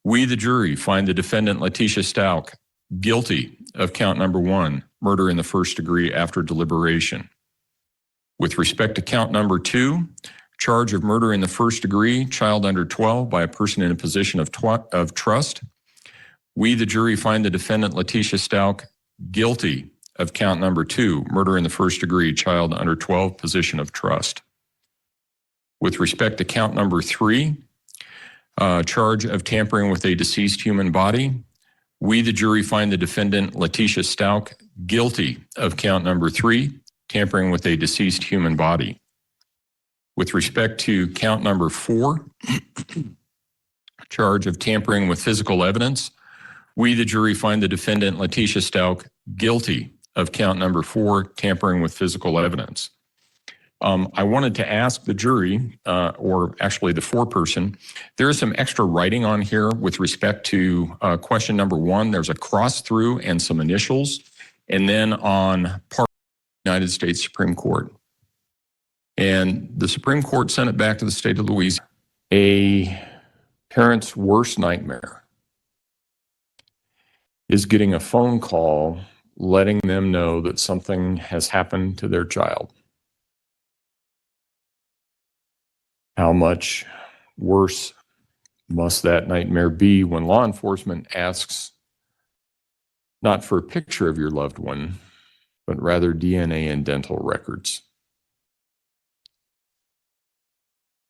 we, the jury, find the defendant Letecia Stauch guilty of count number 1, murder in the first degree after deliberation. With respect to count number 2, charge of murder in the first degree, child under 12 by a person in a position of trust, we, the jury, find the defendant Letecia Stauch guilty of count number 2, murder in the first degree, child under 12, position of trust. With respect to count number 3, charge of tampering with a deceased human body, we, the jury, find the defendant Letecia Stauch guilty of count number 3, tampering with a deceased human body. With respect to count number 4, charge of tampering with physical evidence, we, the jury, find the defendant Letecia Stauch guilty of count number 4, tampering with physical evidence. I wanted to ask the jury, or actually the foreperson, there is some extra writing on here with respect to question number 1. There's a cross through and some initials, and then on part of the United States Supreme Court. And the Supreme Court sent it back to the state of Louisiana. A parent's worst nightmare is getting a phone call letting them know that something has happened to their child. How much worse must that nightmare be when law enforcement asks not for a picture of your loved one, but rather DNA and dental records?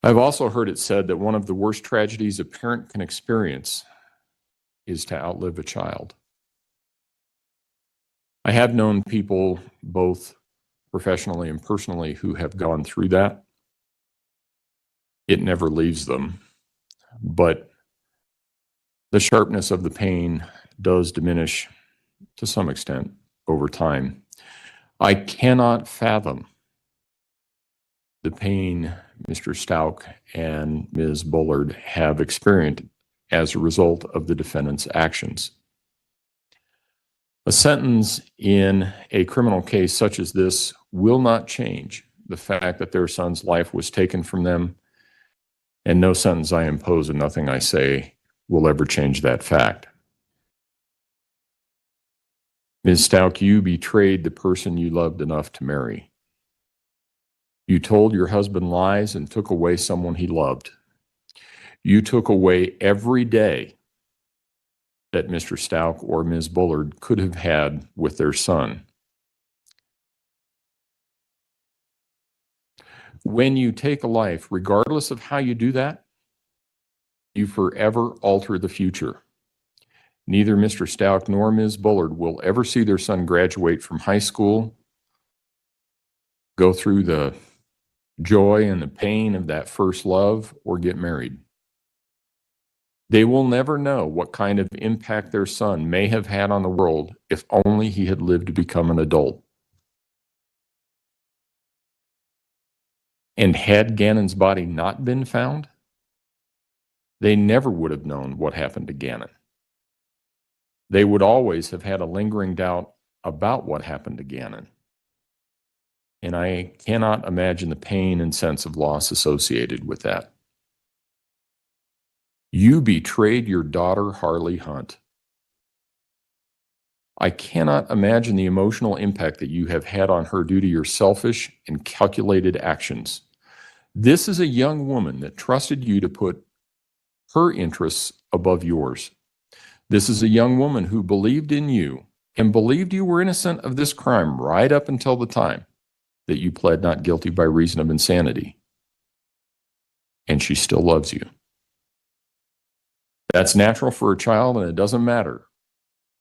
I've also heard it said that one of the worst tragedies a parent can experience is to outlive a child. I have known people, both professionally and personally, who have gone through that. It never leaves them, but the sharpness of the pain does diminish to some extent over time. I cannot fathom the pain Mr. Stauch and Ms. Bullard have experienced as a result of the defendant's actions. A sentence in a criminal case such as this will not change the fact that their son's life was taken from them, and no sentence I impose and nothing I say will ever change that fact. Ms. Stauch, you betrayed the person you loved enough to marry. You told your husband lies and took away someone he loved. You took away every day that Mr. Stauch or Ms. Bullard could have had with their son. When you take a life, regardless of how you do that, you forever alter the future. Neither Mr. Stauch nor Ms. Bullard will ever see their son graduate from high school, go through the joy and the pain of that first love, or get married. They will never know what kind of impact their son may have had on the world if only he had lived to become an adult. And had Gannon's body not been found, they never would have known what happened to Gannon. They would always have had a lingering doubt about what happened to Gannon. And I cannot imagine the pain and sense of loss associated with that. You betrayed your daughter, Harley Hunt. I cannot imagine the emotional impact that you have had on her due to your selfish and calculated actions. This is a young woman that trusted you to put her interests above yours. This is a young woman who believed in you and believed you were innocent of this crime right up until the time that you pled not guilty by reason of insanity. And she still loves you. That's natural for a child, and it doesn't matter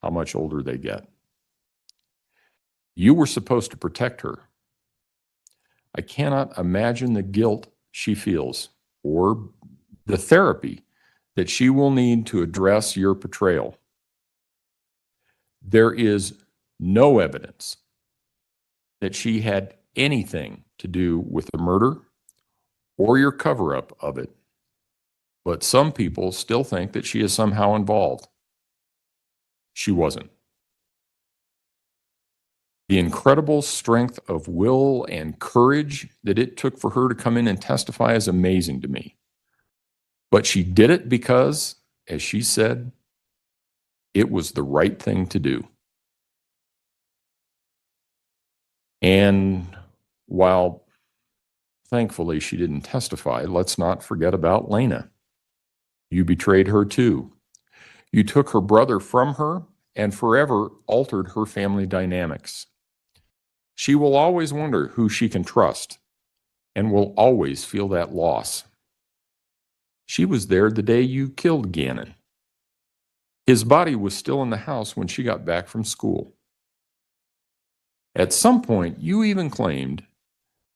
how much older they get. You were supposed to protect her. I cannot imagine the guilt she feels or the therapy that she will need to address your betrayal. There is no evidence that she had anything to do with the murder or your cover-up of it, but some people still think that she is somehow involved. She wasn't. The incredible strength of will and courage that it took for her to come in and testify is amazing to me. But she did it because, as she said, it was the right thing to do. And while thankfully she didn't testify, let's not forget about Lena. You betrayed her too. You took her brother from her and forever altered her family dynamics. She will always wonder who she can trust and will always feel that loss. She was there the day you killed Gannon. His body was still in the house when she got back from school. At some point, you even claimed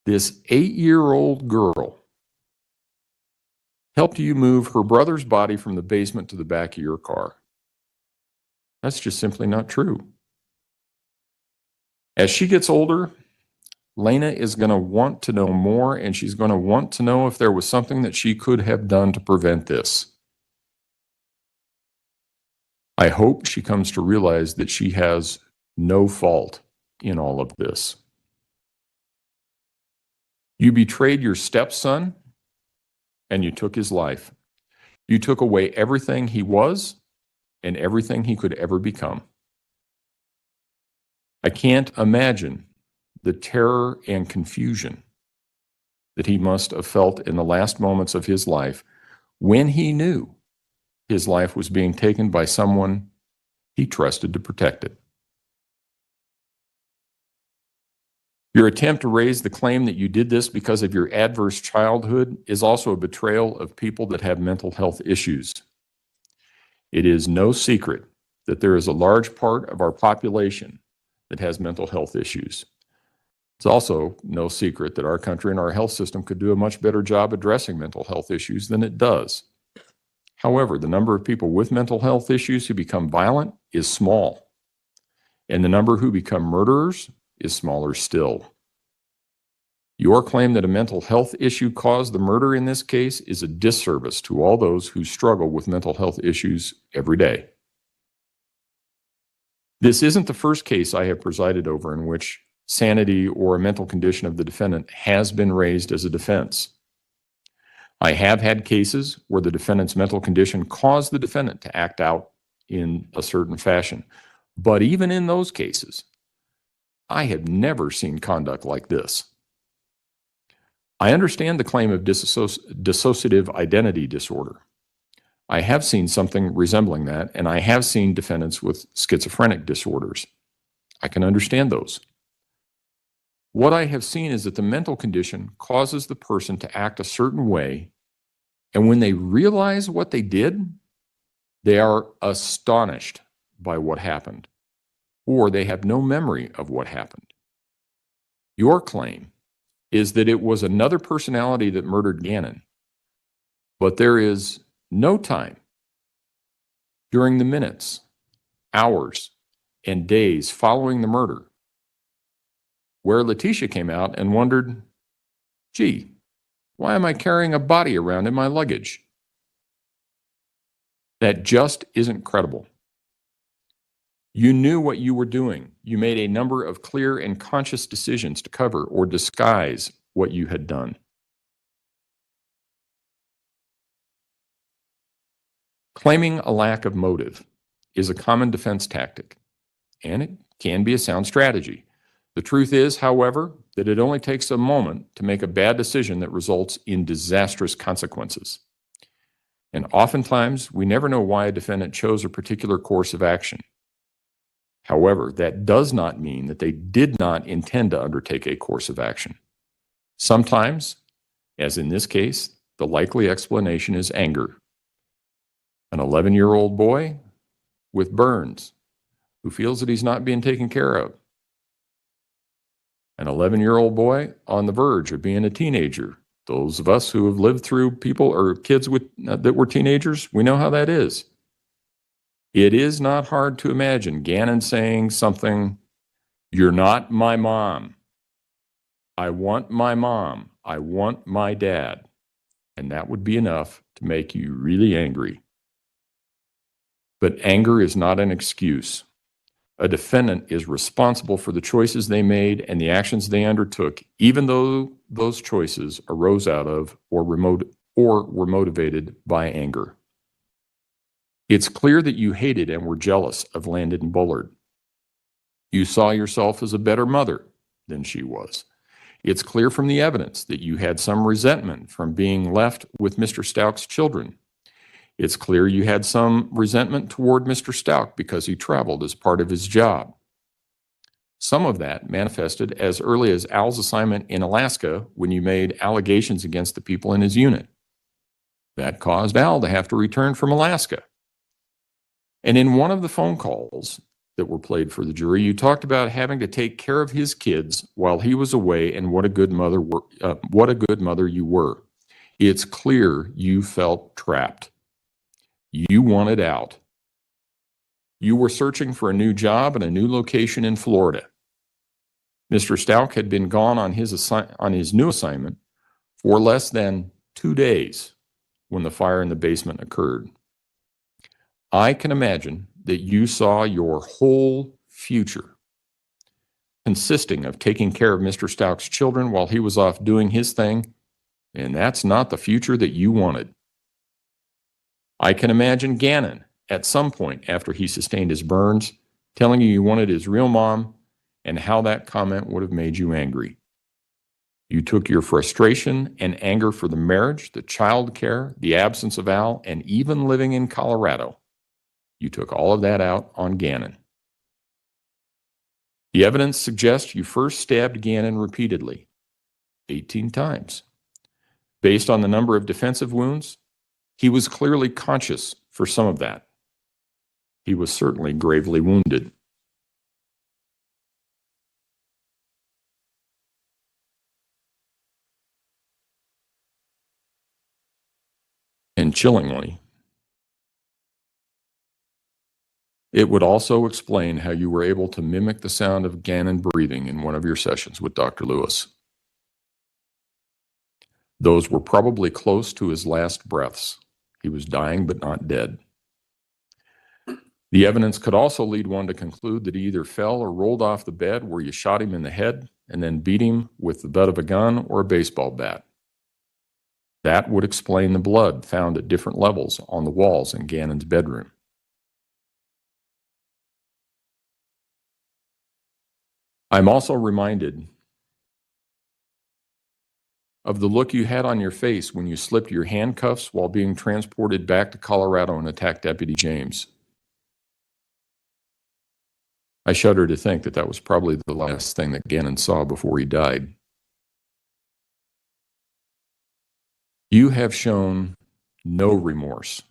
this 8-year-old girl helped you move her brother's body from the basement to the back of your car. That's just simply not true. As she gets older, Lena is going to want to know more, and she's going to want to know if there was something that she could have done to prevent this. I hope she comes to realize that she has no fault in all of this. You betrayed your stepson, and you took his life. You took away everything he was and everything he could ever become. I can't imagine the terror and confusion that he must have felt in the last moments of his life when he knew his life was being taken by someone he trusted to protect it. Your attempt to raise the claim that you did this because of your adverse childhood is also a betrayal of people that have mental health issues. It is no secret that there is a large part of our population that has mental health issues. It's also no secret that our country and our health system could do a much better job addressing mental health issues than it does. However, the number of people with mental health issues who become violent is small, and the number who become murderers is smaller still. Your claim that a mental health issue caused the murder in this case is a disservice to all those who struggle with mental health issues every day. This isn't the first case I have presided over in which sanity or a mental condition of the defendant has been raised as a defense. I have had cases where the defendant's mental condition caused the defendant to act out in a certain fashion. But even in those cases, I have never seen conduct like this. I understand the claim of dissociative identity disorder. I have seen something resembling that, and I have seen defendants with schizophrenic disorders. I can understand those. What I have seen is that the mental condition causes the person to act a certain way, and when they realize what they did, they are astonished by what happened, or they have no memory of what happened. Your claim is that it was another personality that murdered Gannon, but there is no time during the minutes, hours, and days following the murder where Letecia came out and wondered, gee, why am I carrying a body around in my luggage? That just isn't credible. You knew what you were doing. You made a number of clear and conscious decisions to cover or disguise what you had done. Claiming a lack of motive is a common defense tactic, and it can be a sound strategy. The truth is, however, that it only takes a moment to make a bad decision that results in disastrous consequences. And oftentimes, we never know why a defendant chose a particular course of action. However, that does not mean that they did not intend to undertake a course of action. Sometimes, as in this case, the likely explanation is anger. An 11-year-old boy with burns who feels that he's not being taken care of. An 11-year-old boy on the verge of being a teenager. Those of us who have lived through people or kids that were teenagers, we know how that is. It is not hard to imagine Gannon saying something, "You're not my mom. I want my mom. I want my dad." And that would be enough to make you really angry. But anger is not an excuse. A defendant is responsible for the choices they made and the actions they undertook, even though those choices arose out of or were motivated by anger. It's clear that you hated and were jealous of Landon Bullard. You saw yourself as a better mother than she was. It's clear from the evidence that you had some resentment from being left with Mr. Stauch's children. It's clear you had some resentment toward Mr. Stauch because he traveled as part of his job. Some of that manifested as early as Al's assignment in Alaska when you made allegations against the people in his unit. That caused Al to have to return from Alaska. And in one of the phone calls that were played for the jury, you talked about having to take care of his kids while he was away and what a good mother you were. It's clear you felt trapped. You wanted out. You were searching for a new job and a new location in Florida. Mr. Stauch had been gone on his new assignment for less than 2 days when the fire in the basement occurred. I can imagine that you saw your whole future consisting of taking care of Mr. Stauch's children while he was off doing his thing, and that's not the future that you wanted. I can imagine Gannon at some point after he sustained his burns telling you wanted his real mom and how that comment would have made you angry. You took your frustration and anger for the marriage, the child care, the absence of Al, and even living in Colorado. You took all of that out on Gannon. The evidence suggests you first stabbed Gannon repeatedly, 18 times. Based on the number of defensive wounds, he was clearly conscious for some of that. He was certainly gravely wounded. And chillingly, it would also explain how you were able to mimic the sound of Gannon breathing in one of your sessions with Dr. Lewis. Those were probably close to his last breaths. He was dying but not dead. The evidence could also lead one to conclude that he either fell or rolled off the bed where you shot him in the head and then beat him with the butt of a gun or a baseball bat. That would explain the blood found at different levels on the walls in Gannon's bedroom. I'm also reminded of the look you had on your face when you slipped your handcuffs while being transported back to Colorado and attacked Deputy James. I shudder to think that that was probably the last thing that Gannon saw before he died. You have shown no remorse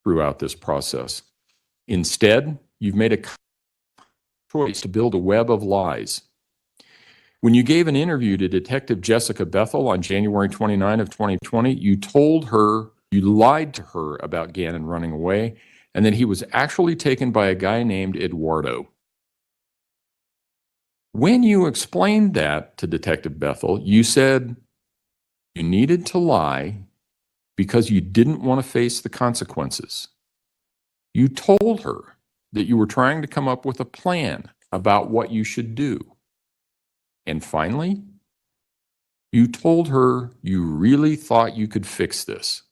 throughout this process. Instead, you've made a choice to build a web of lies. When you gave an interview to Detective Jessica Bethel on January 29 of 2020, you lied to her about Gannon running away and that he was actually taken by a guy named Eduardo. When you explained that to Detective Bethel, you said you needed to lie because you didn't want to face the consequences. You told her that you were trying to come up with a plan about what you should do. And finally, you told her you really thought you could fix this.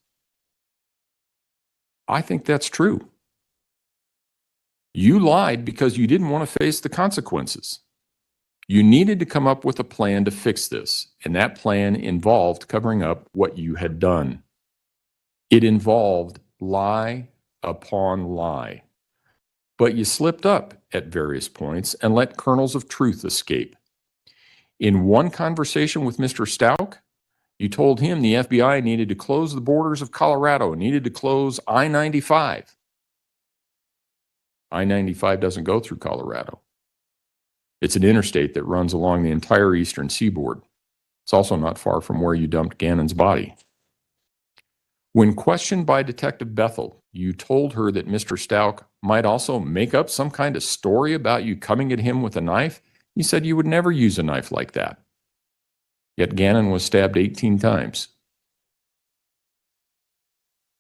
I think that's true. You lied because you didn't want to face the consequences. You needed to come up with a plan to fix this, and that plan involved covering up what you had done. It involved lie upon lie. But you slipped up at various points and let kernels of truth escape. In one conversation with Mr. Stauch, you told him the FBI needed to close the borders of Colorado, needed to close I-95. I-95 doesn't go through Colorado. It's an interstate that runs along the entire eastern seaboard. It's also not far from where you dumped Gannon's body. When questioned by Detective Bethel, you told her that Mr. Stauch might also make up some kind of story about you coming at him with a knife. You said you would never use a knife like that. Yet Gannon was stabbed 18 times.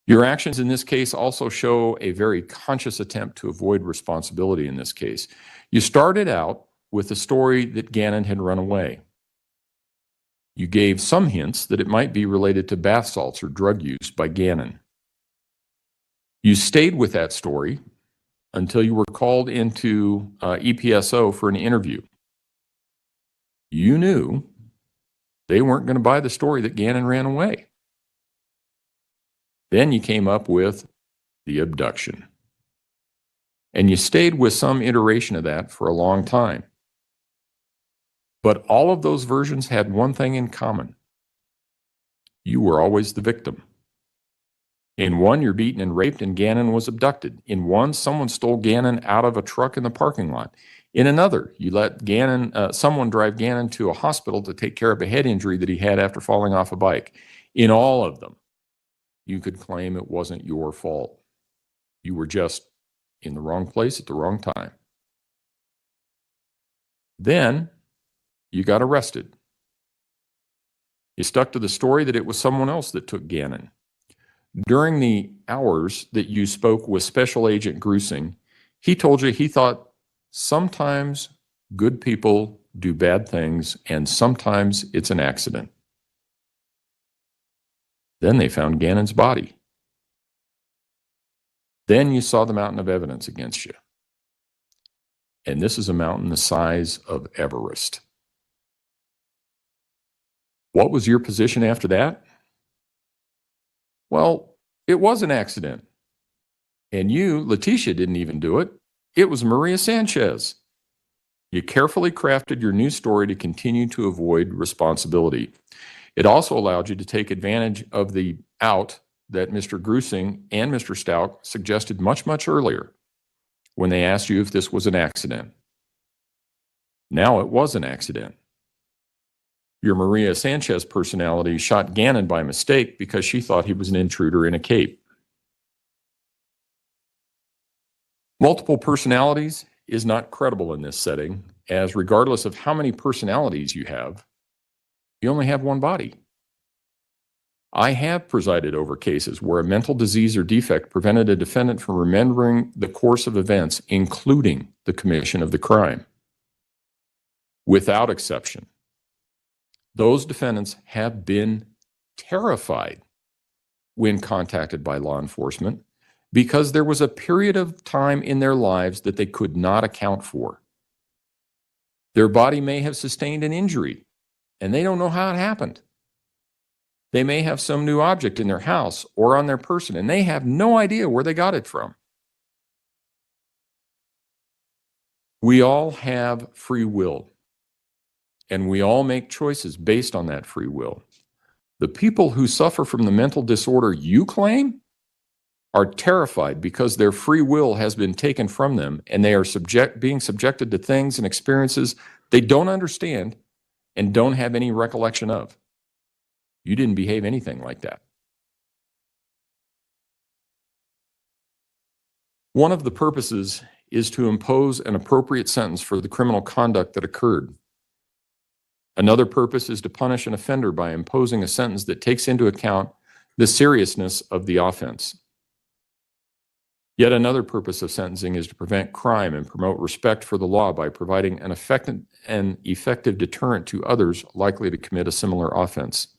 Your actions in this case also show a very conscious attempt to avoid responsibility in this case. You started out with the story that Gannon had run away. You gave some hints that it might be related to bath salts or drug use by Gannon. You stayed with that story until you were called into EPSO for an interview. You knew they weren't going to buy the story that Gannon ran away. Then you came up with the abduction. And you stayed with some iteration of that for a long time. But all of those versions had one thing in common. You were always the victim. In one, you're beaten and raped and Gannon was abducted. In one, someone stole Gannon out of a truck in the parking lot. In another, you let someone drive Gannon to a hospital to take care of a head injury that he had after falling off a bike. In all of them, you could claim it wasn't your fault. You were just in the wrong place at the wrong time. Then you got arrested. You stuck to the story that it was someone else that took Gannon. During the hours that you spoke with Special Agent Grusing, he told you he thought sometimes good people do bad things and sometimes it's an accident. Then they found Gannon's body. Then you saw the mountain of evidence against you. And this is a mountain the size of Everest. What was your position after that? Well, it was an accident. And you, Letecia, didn't even do it. It was Maria Sanchez. You carefully crafted your new story to continue to avoid responsibility. It also allowed you to take advantage of the out that Mr. Grusing and Mr. Stauch suggested much, much earlier when they asked you if this was an accident. Now it was an accident. Your Maria Sanchez personality shot Gannon by mistake because she thought he was an intruder in a cape. Multiple personalities is not credible in this setting, as regardless of how many personalities you have, you only have one body. I have presided over cases where a mental disease or defect prevented a defendant from remembering the course of events, including the commission of the crime. Without exception, those defendants have been terrified when contacted by law enforcement because there was a period of time in their lives that they could not account for. Their body may have sustained an injury, and they don't know how it happened. They may have some new object in their house or on their person, and they have no idea where they got it from. We all have free will, and we all make choices based on that free will. The people who suffer from the mental disorder you claim are terrified because their free will has been taken from them, and they are being subjected to things and experiences they don't understand and don't have any recollection of. You didn't behave anything like that. One of the purposes is to impose an appropriate sentence for the criminal conduct that occurred. Another purpose is to punish an offender by imposing a sentence that takes into account the seriousness of the offense. Yet another purpose of sentencing is to prevent crime and promote respect for the law by providing an effective deterrent to others likely to commit a similar offense.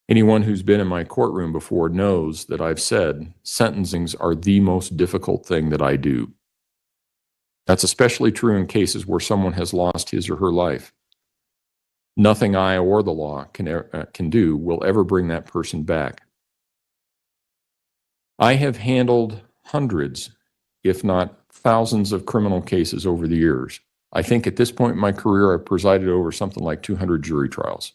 Anyone who's been in my courtroom before knows that I've said sentencings are the most difficult thing that I do. That's especially true in cases where someone has lost his or her life. Nothing I or the law can do will ever bring that person back. I have handled hundreds, if not thousands, of criminal cases over the years. I think at this point in my career, I've presided over something like 200 jury trials.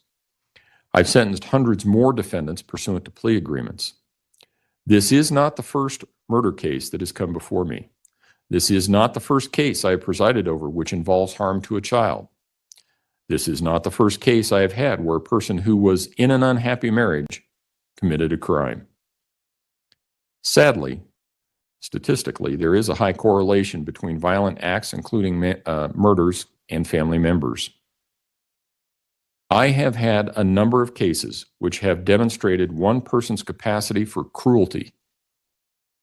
I've sentenced hundreds more defendants pursuant to plea agreements. This is not the first murder case that has come before me. This is not the first case I have presided over which involves harm to a child. This is not the first case I have had where a person who was in an unhappy marriage committed a crime. Sadly, statistically, there is a high correlation between violent acts, including murders, and family members. I have had a number of cases which have demonstrated one person's capacity for cruelty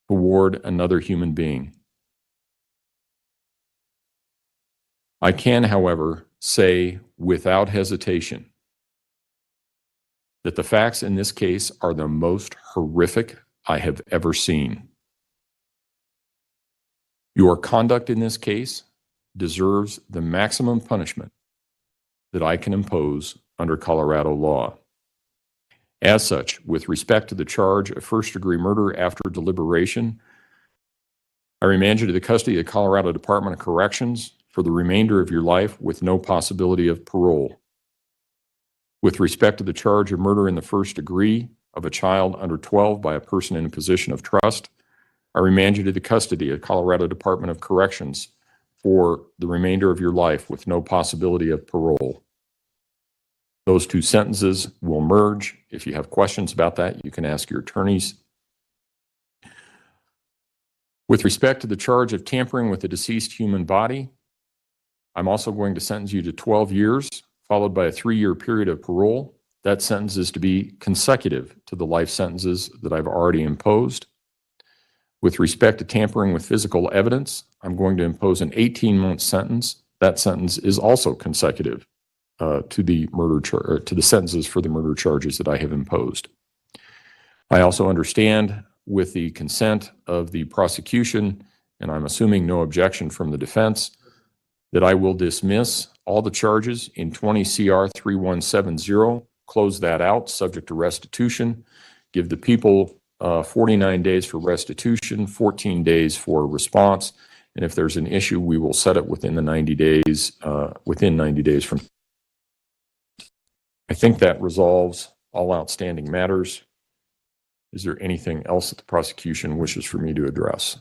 toward another human being. I can, however, say without hesitation that the facts in this case are the most horrific I have ever seen. Your conduct in this case deserves the maximum punishment that I can impose under Colorado law. As such, with respect to the charge of first-degree murder after deliberation, I remand you to the custody of the Colorado Department of Corrections for the remainder of your life with no possibility of parole. With respect to the charge of murder in the first degree of a child under 12 by a person in a position of trust, I remand you to the custody of the Colorado Department of Corrections for the remainder of your life with no possibility of parole. Those two sentences will merge. If you have questions about that, you can ask your attorneys. With respect to the charge of tampering with a deceased human body, I'm also going to sentence you to 12 years, followed by a 3-year period of parole. That sentence is to be consecutive to the life sentences that I've already imposed. With respect to tampering with physical evidence, I'm going to impose an 18-month sentence. That sentence is also consecutive to the sentences for the murder charges that I have imposed. I also understand, with the consent of the prosecution, and I'm assuming no objection from the defense, that I will dismiss all the charges in 20 CR 3170, close that out, subject to restitution, give the people 49 days for restitution, 14 days for response, and if there's an issue, we will set it within the 90 days, from. I think that resolves all outstanding matters. Is there anything else that the prosecution wishes for me to address?